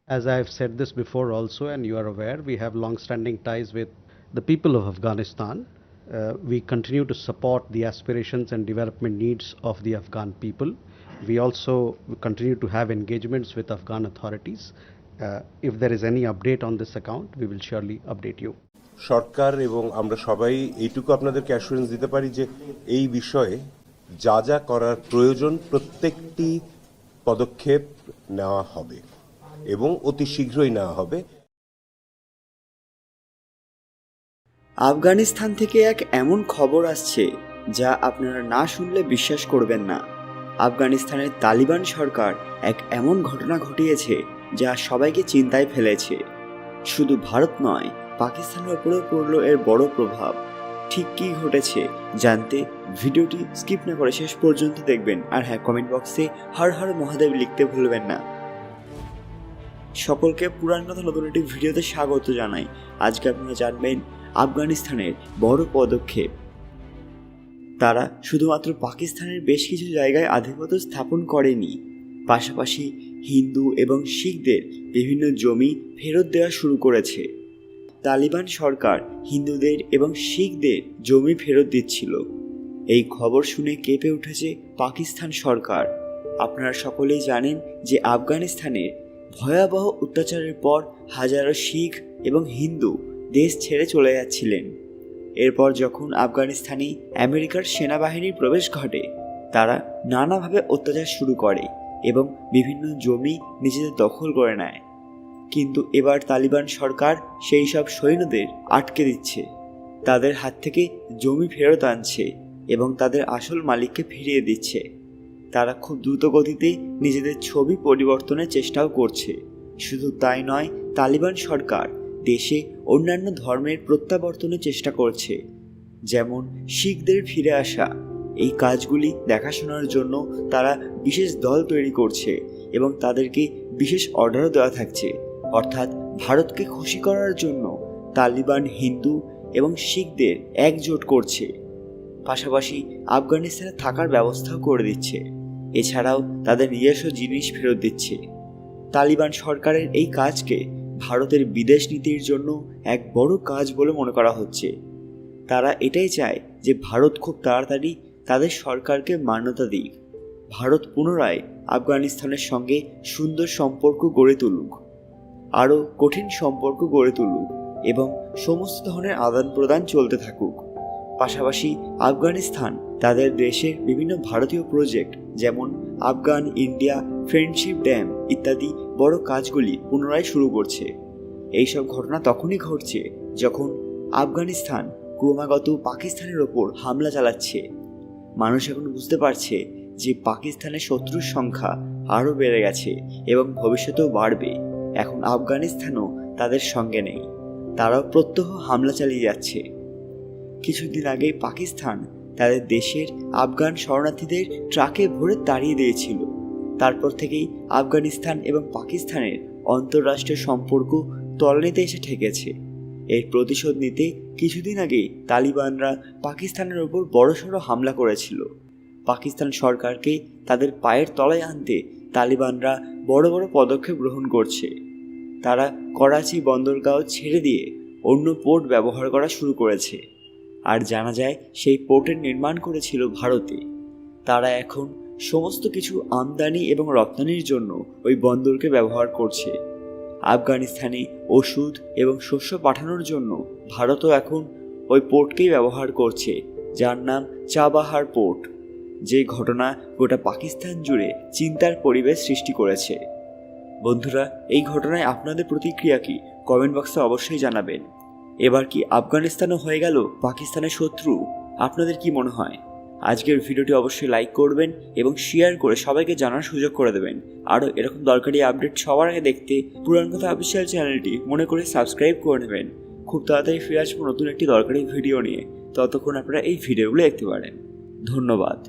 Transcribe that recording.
As I have said this before also, and you are aware, we have long-standing ties with the people of Afghanistan. We continue to support the aspirations and development needs of the Afghan people. We also continue to have engagements with Afghan authorities. If there is any update on this account, we will surely update you. সরকার এবং আমরা সবাই এইটুকু আপনাদেরকে assurance দিতে পারি যে এই বিষয়ে যা যা করার প্রয়োজন প্রত্যেকটি পদক্ষেপ নেওয়া হবে এবং অতি শীঘ্রই নেওয়া হবে। আফগানিস্তান থেকে এক এমন খবর আসছে যা আপনারা না শুনলে বিশ্বাস করবেন না। আফগানিস্তানের তালিবান সরকার এক এমন ঘটনা ঘটিয়েছে যা সবাইকে চিন্তায় ফেলেছে। শুধু ভারত নয়, পাকিস্তানের উপরেও পড়ল এর বড় প্রভাব। ঠিক কী ঘটেছে জানতে ভিডিওটি স্কিপ না করে শেষ পর্যন্ত দেখবেন। আর হ্যাঁ, কমেন্ট বক্সে হর হর মহাদেব লিখতে ভুলবেন না। সকলকে পুরান কথা নতুন একটি ভিডিওতে স্বাগত জানাই। আজকে আপনারা জানবেন আফগানিস্তানের বড় পদক্ষেপ। তারা শুধুমাত্র পাকিস্তানের বেশ কিছু জায়গায় আধিপত্য স্থাপন করেনি, পাশাপাশি হিন্দু এবং শিখদের বিভিন্ন জমি ফেরত দেওয়া শুরু করেছে। তালিবান সরকার হিন্দুদের এবং শিখদের জমি ফেরত দিচ্ছিল। এই খবর শুনে কেঁপে উঠেছে পাকিস্তান সরকার। আপনারা সকলেই জানেন যে আফগানিস্তানের ভয়াবহ অত্যাচারের পর হাজারো শিখ এবং হিন্দু দেশ ছেড়ে চলে যাচ্ছিলেন। এরপর যখন আফগানিস্তানে আমেরিকার সেনাবাহিনীর প্রবেশ ঘটে, তারা নানাভাবে অত্যাচার শুরু করে এবং বিভিন্ন জমি নিজেদের দখল করে নেয়। কিন্তু এবার তালিবান সরকার সেই সব সৈন্যদের আটকে দিচ্ছে, তাদের হাত থেকে জমি ফেরত আনছে এবং তাদের আসল মালিককে ফিরিয়ে দিচ্ছে। তারা খুব দ্রুত গতিতে নিজেদের ছবি পরিবর্তনের চেষ্টাও করছে। শুধু তাই নয়, তালিবান সরকার দেশে অন্যান্য ধর্মের প্রত্যাবর্তনের চেষ্টা করছে, যেমন শিখদের ফিরে আসা। এই কাজগুলি দেখাশোনার জন্য তারা বিশেষ দল তৈরি করছে এবং তাদেরকে বিশেষ অর্ডারও দেওয়া থাকছে। অর্থাৎ ভারতকে খুশি করার জন্য তালিবান হিন্দু এবং শিখদের একজোট করছে, পাশাপাশি আফগানিস্তানে থাকার ব্যবস্থাও করে দিচ্ছে। এছাড়াও তাদের নিজস্ব জিনিস ফেরত দিচ্ছে। তালিবান সরকারের এই কাজকে ভারতের বিদেশ নীতির জন্য এক বড় কাজ বলে মনে করা হচ্ছে। তারা এটাই চায় যে ভারত খুব তাড়াতাড়ি তাদের সরকারকে মান্যতা দিক, ভারত পুনরায় আফগানিস্তানের সঙ্গে সুন্দর সম্পর্ক গড়ে তুলুক, আরও কঠিন সম্পর্ক গড়ে তুলুক এবং সমস্ত ধরনের আদান প্রদান চলতে থাকুক। পাশাপাশি আফগানিস্তান তাদের দেশের বিভিন্ন ভারতীয় প্রজেক্ট যেমন আফগান ইন্ডিয়া ফ্রেন্ডশিপ ড্যাম ইত্যাদি বড় কাজগুলি পুনরায় শুরু করছে। এইসব ঘটনা তখনই ঘটছে যখন আফগানিস্তান ক্রমাগত পাকিস্তানের ওপর হামলা চালাচ্ছে। মানুষ এখন বুঝতে পারছে যে পাকিস্তানের শত্রুর সংখ্যা আরও বেড়ে গেছে এবং ভবিষ্যতেও বাড়বে। এখন আফগানিস্তানও তাদের সঙ্গে নেই, তারাও প্রত্যহ হামলা চালিয়ে যাচ্ছে। কিছুদিন আগে পাকিস্তান তাদের দেশের আফগান শরণার্থীদের ট্রাকে ভরে তাড়িয়ে দিয়েছিল। তারপর থেকেই আফগানিস্তান এবং পাকিস্তানের আন্তঃরাষ্ট্রীয় সম্পর্ক তলানিতে এসে ঠেকেছে। এর প্রতিশোধ নিতে কিছুদিন আগেই তালিবানরা পাকিস্তানের ওপর বড়সড় হামলা করেছিল। পাকিস্তান সরকারকে তাদের পায়ের তলায় আনতে তালিবানরা বড় বড় পদক্ষেপ গ্রহণ করছে। তারা করাচি বন্দরগাঁও ছেড়ে দিয়ে অন্য পোর্ট ব্যবহার করা শুরু করেছে। আর জানা যায় সেই পোর্টের নির্মাণ করেছিল ভারতে। তারা এখন সমস্ত কিছু আমদানি এবং রপ্তানির জন্য ওই বন্দরকে ব্যবহার করছে। আফগানিস্তানে ওষুধ এবং শস্য পাঠানোর জন্য ভারতও এখন ওই পোর্টকেই ব্যবহার করছে, যার নাম চাবাহার পোর্ট। যে ঘটনা গোটা পাকিস্তান জুড়ে চিন্তার পরিবেশ সৃষ্টি করেছে। বন্ধুরা, এই ঘটনায় আপনাদের প্রতিক্রিয়া কি কমেন্ট বক্সে অবশ্যই জানাবেন। এবার কি আফগানিস্তানও হয়ে গেল পাকিস্তানের শত্রু? আপনাদের কি মনে হয়? আজকের ভিডিওটি অবশ্যই লাইক করবেন এবং শেয়ার করে সবাইকে জানার সুযোগ করে দেবেন। আরও এরকম দরকারি আপডেট সবার আগে দেখতে পুরান কথা অফিসিয়াল চ্যানেলটি মনে করে সাবস্ক্রাইব করে নেবেন। খুব তাড়াতাড়ি ফিরে আসবো নতুন একটি দরকারি ভিডিও নিয়ে। ততক্ষণ আপনারা এই ভিডিওগুলো দেখতে পারেন। ধন্যবাদ।